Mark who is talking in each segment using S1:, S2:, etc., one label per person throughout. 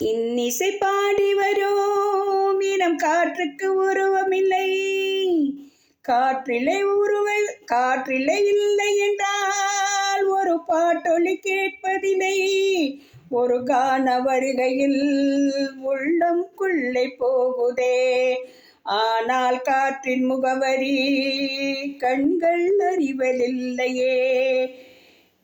S1: இன்னிசை பாடி வரும் இனம் காற்றுக்கு உருவமில்லை, காற்றிலே காற்றிலே இல்லை என்றால் ஒரு பாட்டொலி கேட்பதில்லை. ஒரு கான வருகையில் உள்ளம் கொள்ளை போகுதே, ஆனால் காற்றின் முகவரி கண்கள் அறிவதில்லையே.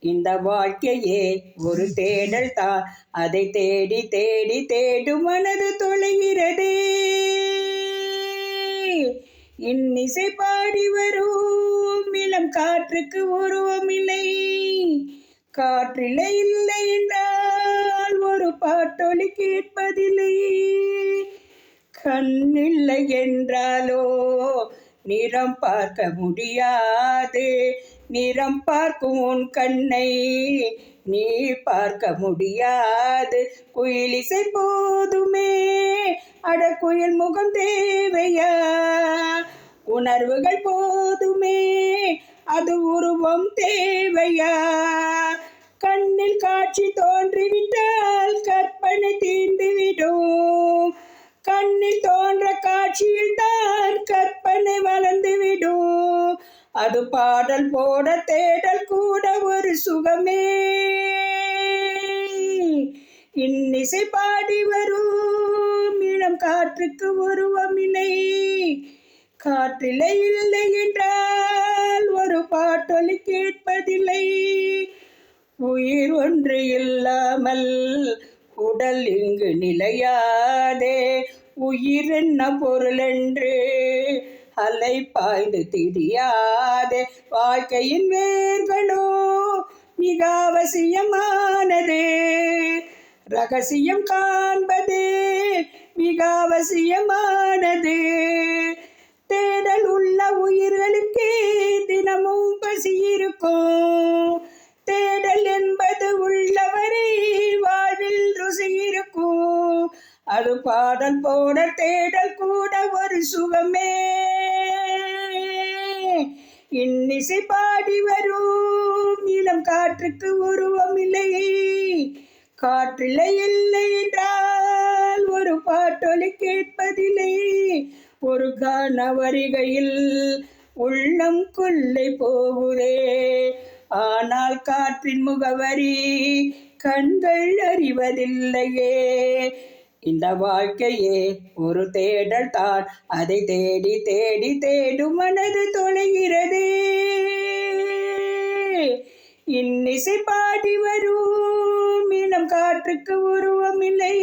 S1: இந்த வாழ்க்கையே ஒரு தேடல் தான், அதை தேடி தேடி தேடும் மனது தொலைகிறது. இன்னிசை பாடி வரும் இளம் காற்றுக்கு உருவமில்லை, காற்றிலே இல்லை என்றால் ஒரு பாட்டொலி கேட்பதில்லை. கண்ணில்லை என்றாலோ நிறம் பார்க்க முடியாது, நிறம் பார்க்கும் உன் கண்ணை நீ பார்க்க முடியாது. குயிலிசை போதுமே, அட குயில் முகம் தேவையா? உணர்வுகள் போதுமே, அது உருவம் தேவையா? கண்ணில் காட்சி தோன்றிவிட்டால் கற்பனை தீர்ந்துவிடும், கண்ணில் தோன்ற காட்சியில் தான் கற்பனை வளர்ந்துவிடும். அது பாடல் போட தேடல் கூட ஒரு சுகமே. இன்னிசை பாடி வரும் இளம் காற்றுக்கு உருவமில்லை, காற்றிலே இல்லை என்றால் ஒரு பாட்டொலி கேட்பதில்லை. உயிர் ஒன்று இல்லாமல் உடல் இங்கு நிலையாதே, உயிர் என்ன பொருள் என்று அலை பாய்ந்து திரியாதே. வாழ்க்கையின் வேர்களோ மிக அவசியமானது, ரகசியம் காண்பது மிக அவசியமானது. தேடல் உள்ள உயிர்களுக்கு தினமும் பசி இருக்கும், தேடல் என்பது உள்ளவரை வாழ்வில் ருசி இருக்கும். அது பாடல் போட தேடல் கூட ஒரு சுகமே. இன்னிசை பாடி வரும் இளம் காற்றுக்கு உருவமில்லை, காற்றிலே இல்லை என்றால் ஒரு பாட்டொலி கேட்பதில்லை. ஒரு கான வருகையில் உள்ளம் கொள்ளை போகுதே, ஆனால் காற்றின் முகவரி கண்கள் அறிவதில்லையே. இந்த வாழ்க்கையே ஒரு தேடல் தான், அதை தேடி தேடி தேடும் மனது தொலைகிறது. இன்னிசை பாடி வரும் இளம் காற்றுக்கு உருவமில்லை,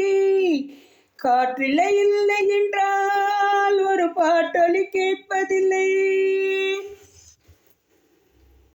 S1: காற்றிலே இல்லை என்றால் ஒரு பாட்டொலி கேட்பதில்லை.